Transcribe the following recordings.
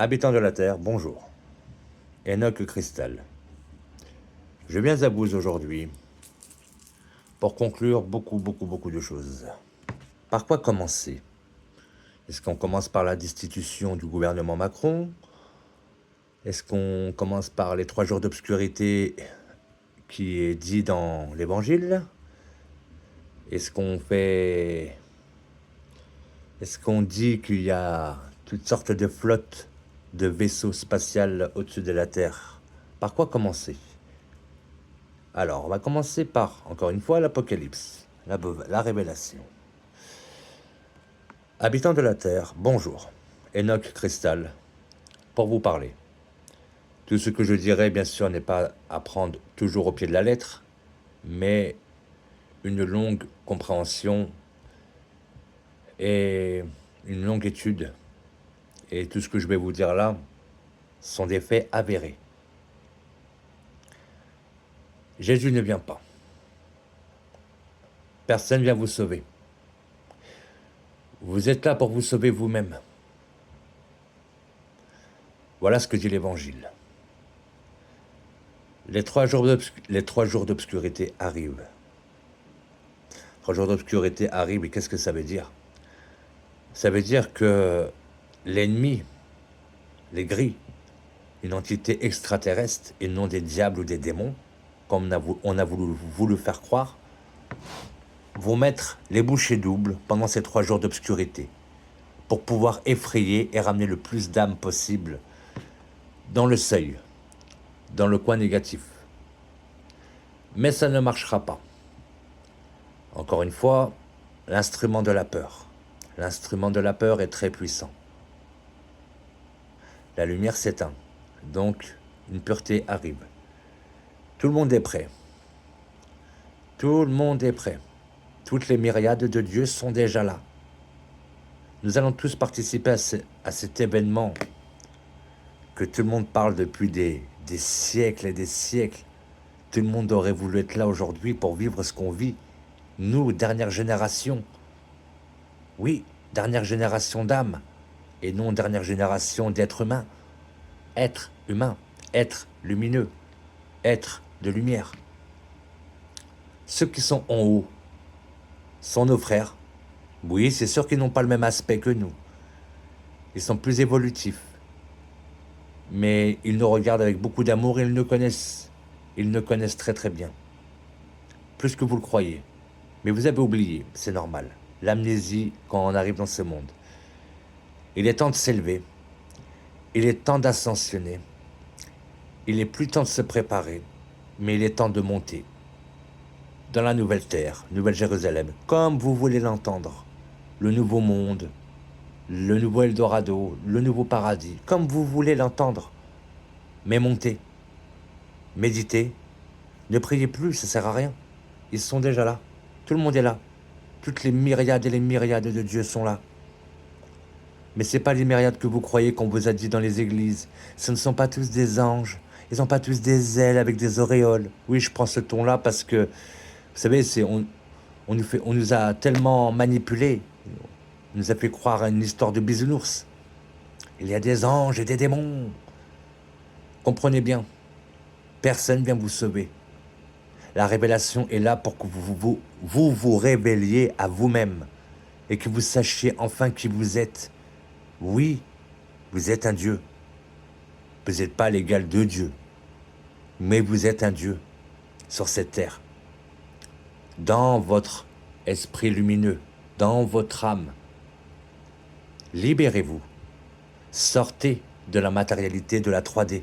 Habitants de la Terre, bonjour. Enoch Cristal. Je viens à vous aujourd'hui pour conclure beaucoup de choses. Par quoi commencer? Est-ce qu'on commence par la destitution du gouvernement Macron? Est-ce qu'on commence par les 3 jours d'obscurité qui est dit dans l'Évangile? Est-ce qu'on dit qu'il y a toutes sortes de flottes de vaisseaux spatials au-dessus de la Terre? Par quoi commencer? Alors, on va commencer par, encore une fois, l'Apocalypse, la révélation. Habitants de la Terre, bonjour. Enoch Cristal, pour vous parler. Tout ce que je dirai, bien sûr, n'est pas à prendre toujours au pied de la lettre, mais une longue compréhension et une longue étude. Et tout ce que je vais vous dire là sont des faits avérés. Jésus ne vient pas. Personne ne vient vous sauver. Vous êtes là pour vous sauver vous-même. Voilà ce que dit l'Évangile. Les 3 jours d'obscurité arrivent. 3 jours d'obscurité arrivent, et qu'est-ce que ça veut dire? Ça veut dire que l'ennemi, les gris, une entité extraterrestre et non des diables ou des démons, comme on a voulu faire croire, vont mettre les bouchées doubles pendant ces 3 jours d'obscurité pour pouvoir effrayer et ramener le plus d'âmes possible dans le seuil, dans le coin négatif. Mais ça ne marchera pas. Encore une fois, l'instrument de la peur. L'instrument de la peur est très puissant. La lumière s'éteint, donc une pureté arrive. Tout le monde est prêt. Tout le monde est prêt. Toutes les myriades de dieux sont déjà là. Nous allons tous participer à cet événement que tout le monde parle depuis des siècles et des siècles. Tout le monde aurait voulu être là aujourd'hui pour vivre ce qu'on vit. Nous, dernière génération. Oui, dernière génération d'âmes. Et non dernière génération d'êtres humains. Être humain, être lumineux, être de lumière. Ceux qui sont en haut sont nos frères. Oui, c'est sûr qu'ils n'ont pas le même aspect que nous. Ils sont plus évolutifs. Mais ils nous regardent avec beaucoup d'amour et ils nous connaissent. Ils nous connaissent très bien. Plus que vous le croyez. Mais vous avez oublié, c'est normal. L'amnésie quand on arrive dans ce monde. Il est temps de s'élever. Il est temps d'ascensionner. Il est plus temps de se préparer. Mais il est temps de monter. Dans la nouvelle terre, Nouvelle Jérusalem, comme vous voulez l'entendre. Le nouveau monde, le nouveau Eldorado, le nouveau paradis, comme vous voulez l'entendre. Mais montez, méditez, ne priez plus, ça sert à rien. Ils sont déjà là, tout le monde est là. Toutes les myriades et les myriades de dieux sont là. Mais ce n'est pas les myriades que vous croyez qu'on vous a dit dans les églises. Ce ne sont pas tous des anges, ils n'ont pas tous des ailes avec des auréoles. Oui, je prends ce ton-là parce que, vous savez, on nous a tellement manipulés. On nous a fait croire à une histoire de bisounours. Il y a des anges et des démons. Comprenez bien, personne ne vient vous sauver. La révélation est là pour que vous révéliez à vous-même et que vous sachiez enfin qui vous êtes. Oui, vous êtes un Dieu. Vous n'êtes pas l'égal de Dieu, mais vous êtes un Dieu sur cette terre. Dans votre esprit lumineux, dans votre âme. Libérez-vous. Sortez de la matérialité de la 3D.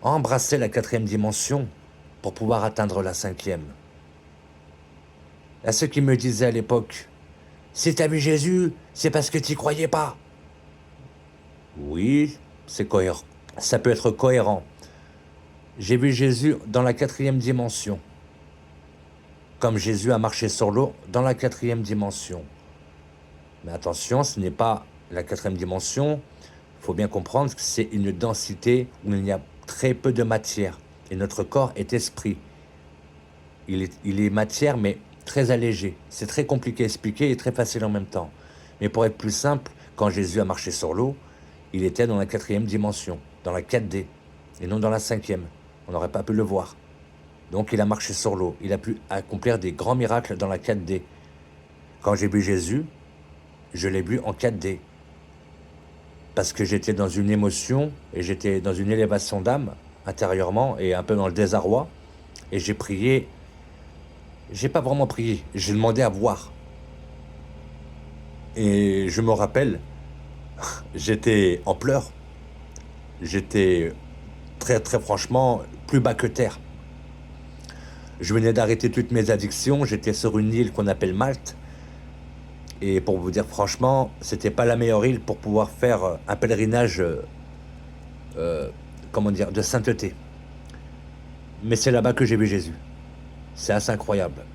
Embrassez la 4e dimension pour pouvoir atteindre la 5e. À ceux qui me disaient à l'époque, si tu as vu Jésus, c'est parce que tu n'y croyais pas. Oui, c'est cohérent. Ça peut être cohérent. J'ai vu Jésus dans la 4e dimension. Comme Jésus a marché sur l'eau dans la 4e dimension. Mais attention, ce n'est pas la 4e dimension. Il faut bien comprendre que c'est une densité où il y a très peu de matière. Et notre corps est esprit. Il est matière, mais très allégé. C'est très compliqué à expliquer et très facile en même temps. Mais pour être plus simple, quand Jésus a marché sur l'eau, Il était dans la 4e dimension, dans la 4D, et non dans la 5e. On n'aurait pas pu le voir. Donc il a marché sur l'eau. Il a pu accomplir des grands miracles dans la 4D. Quand j'ai vu Jésus, je l'ai vu en 4D. Parce que j'étais dans une émotion et j'étais dans une élévation d'âme intérieurement et un peu dans le désarroi. Et j'ai prié. J'ai pas vraiment prié. J'ai demandé à voir. Et je me rappelle, j'étais en pleurs. J'étais très très franchement plus bas que terre. Je venais d'arrêter toutes mes addictions. J'étais sur une île qu'on appelle Malte. Et pour vous dire franchement, c'était pas la meilleure île pour pouvoir faire un pèlerinage, comment dire, de sainteté. Mais c'est là-bas que j'ai vu Jésus. C'est assez incroyable.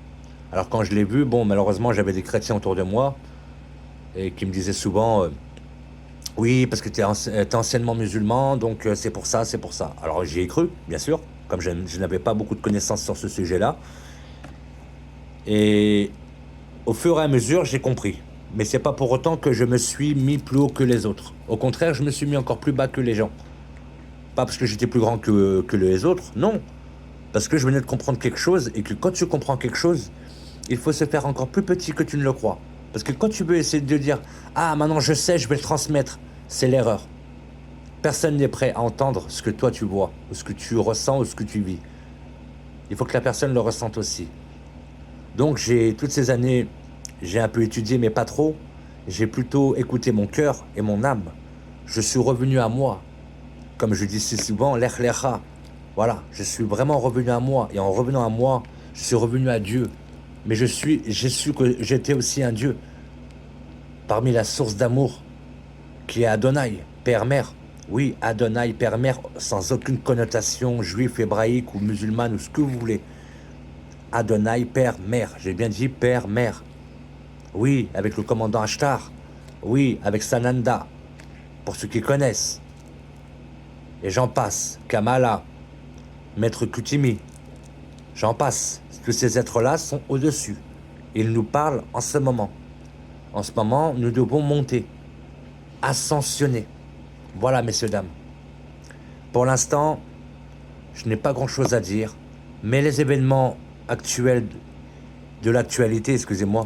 Alors quand je l'ai vu, bon, malheureusement, j'avais des chrétiens autour de moi et qui me disaient souvent, oui, parce que tu es anciennement musulman, donc c'est pour ça, c'est pour ça. Alors j'y ai cru, bien sûr, comme je n'avais pas beaucoup de connaissances sur ce sujet-là. Et au fur et à mesure, j'ai compris. Mais c'est pas pour autant que je me suis mis plus haut que les autres. Au contraire, je me suis mis encore plus bas que les gens. Pas parce que j'étais plus grand que les autres, non. Parce que je venais de comprendre quelque chose et que quand tu comprends quelque chose, il faut se faire encore plus petit que tu ne le crois. Parce que quand tu veux essayer de dire ah, maintenant je sais, je vais le transmettre, c'est l'erreur. Personne n'est prêt à entendre ce que toi tu vois, ou ce que tu ressens, ou ce que tu vis. Il faut que la personne le ressente aussi. Donc toutes ces années, j'ai un peu étudié, mais pas trop. J'ai plutôt écouté mon cœur et mon âme. Je suis revenu à moi. Comme je dis si souvent, l'echlecha. Voilà, je suis vraiment revenu à moi. Et en revenant à moi, je suis revenu à Dieu. Mais j'ai su que j'étais aussi un Dieu. Parmi la source d'amour qui est Adonai, Père-Mère. Oui, Adonai, Père-Mère, sans aucune connotation juif, hébraïque ou musulmane ou ce que vous voulez. Adonai, Père-Mère. J'ai bien dit Père-Mère. Oui, avec le commandant Ashtar. Oui, avec Sananda. Pour ceux qui connaissent. Et j'en passe. Kamala. Maître Kutimi. J'en passe. Tous ces êtres-là sont au-dessus. Ils nous parlent en ce moment. En ce moment, nous devons monter. Ascensionner. Voilà, messieurs, dames. Pour l'instant, je n'ai pas grand-chose à dire. Mais les événements actuels de l'actualité, excusez-moi,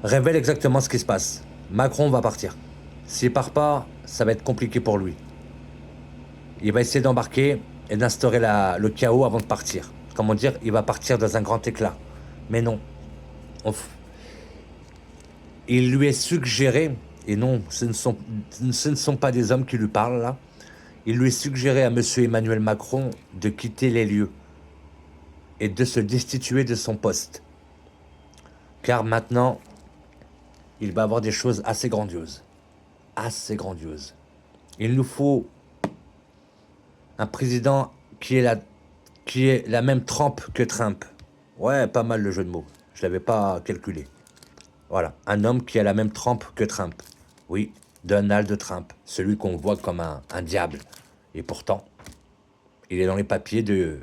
révèlent exactement ce qui se passe. Macron va partir. S'il part pas, ça va être compliqué pour lui. Il va essayer d'embarquer et d'instaurer le chaos avant de partir. Comment dire, il va partir dans un grand éclat. Mais non. Il lui est suggéré, et non, ce ne sont pas des hommes qui lui parlent là, il lui est suggéré à M. Emmanuel Macron de quitter les lieux et de se destituer de son poste. Car maintenant, il va avoir des choses assez grandioses. Assez grandioses. Il nous faut un président qui est la même trempe que Trump. Ouais, pas mal le jeu de mots. Je ne l'avais pas calculé. Voilà, un homme qui a la même trempe que Trump. Oui, Donald Trump, celui qu'on voit comme un diable. Et pourtant, il est dans les papiers de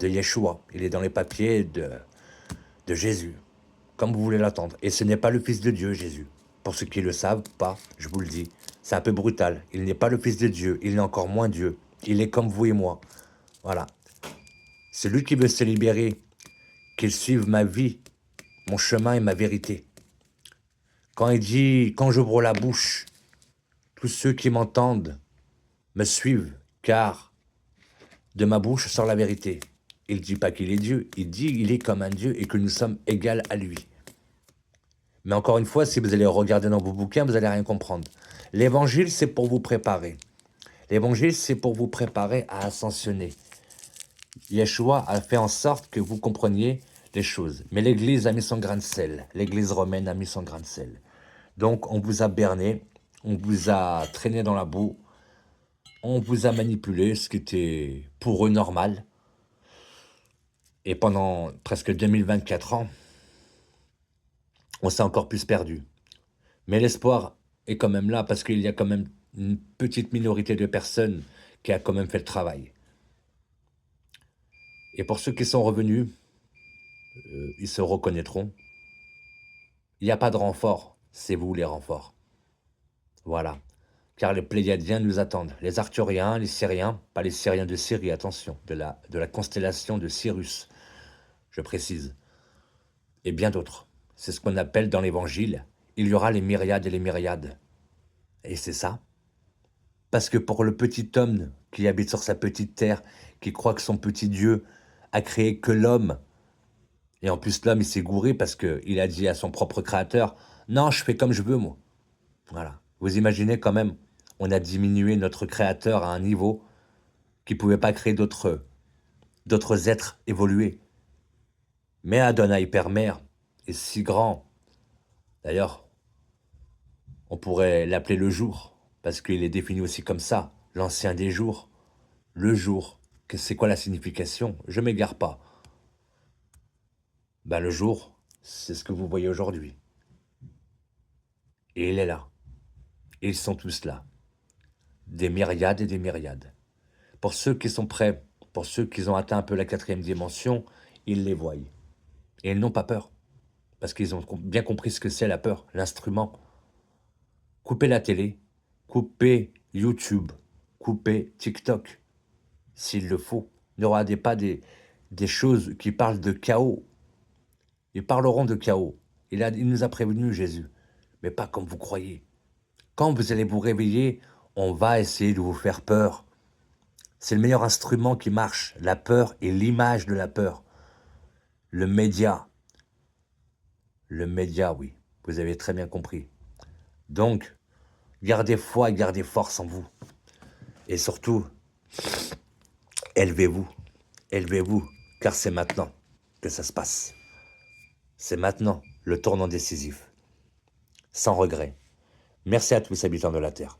Yeshua. Il est dans les papiers de Jésus, comme vous voulez l'entendre. Et ce n'est pas le Fils de Dieu, Jésus. Pour ceux qui ne le savent pas, je vous le dis, c'est un peu brutal. Il n'est pas le Fils de Dieu, il est encore moins Dieu. Il est comme vous et moi. Voilà. Celui qui veut se libérer, qu'il suive ma vie, mon chemin et ma vérité. Quand il dit, quand j'ouvre la bouche, tous ceux qui m'entendent me suivent, car de ma bouche sort la vérité. Il ne dit pas qu'il est Dieu, il dit qu'il est comme un Dieu et que nous sommes égaux à lui. Mais encore une fois, si vous allez regarder dans vos bouquins, vous n'allez rien comprendre. L'évangile, c'est pour vous préparer. L'évangile, c'est pour vous préparer à ascensionner. Yeshua a fait en sorte que vous compreniez les choses. Mais l'Église a mis son grain de sel. L'Église romaine a mis son grain de sel. Donc, on vous a berné, on vous a traîné dans la boue, on vous a manipulé, ce qui était pour eux normal. Et pendant presque 2024 ans, on s'est encore plus perdu. Mais l'espoir est quand même là parce qu'il y a quand même une petite minorité de personnes qui a quand même fait le travail. Et pour ceux qui sont revenus, ils se reconnaîtront. Il n'y a pas de renfort, c'est vous les renforts. Voilà. Car les Pléiadiens nous attendent. Les Arthuriens, les Syriens, pas les Syriens de Syrie, attention, de la constellation de Cyrus, je précise, et bien d'autres. C'est ce qu'on appelle dans l'Évangile, il y aura les myriades et les myriades. Et c'est ça. Parce que pour le petit homme qui habite sur sa petite terre, qui croit que son petit Dieu a créé que l'homme, et en plus l'homme il s'est gouré parce qu'il a dit à son propre créateur, non, je fais comme je veux moi. Voilà. Vous imaginez quand même, on a diminué notre créateur à un niveau qui ne pouvait pas créer d'autres êtres évolués. Mais Adonai Père Mère est si grand. D'ailleurs, on pourrait l'appeler le jour, parce qu'il est défini aussi comme ça, l'ancien des jours, le jour. C'est quoi la signification? Je m'égare pas. Ben, le jour, c'est ce que vous voyez aujourd'hui. Et il est là. Et ils sont tous là. Des myriades et des myriades. Pour ceux qui sont prêts, pour ceux qui ont atteint un peu la 4e dimension, ils les voient. Et ils n'ont pas peur. Parce qu'ils ont bien compris ce que c'est la peur, l'instrument. Coupez la télé, coupez YouTube, coupez TikTok, s'il le faut. Ne regardez pas des choses qui parlent de chaos. Ils parleront de chaos. Il nous a prévenus, Jésus. Mais pas comme vous croyez. Quand vous allez vous réveiller, on va essayer de vous faire peur. C'est le meilleur instrument qui marche, la peur et l'image de la peur. Le média, oui, vous avez très bien compris. Donc, gardez foi et gardez force en vous. Et surtout, élevez-vous, car c'est maintenant que ça se passe. C'est maintenant le tournant décisif. Sans regret. Merci à tous, habitants de la Terre.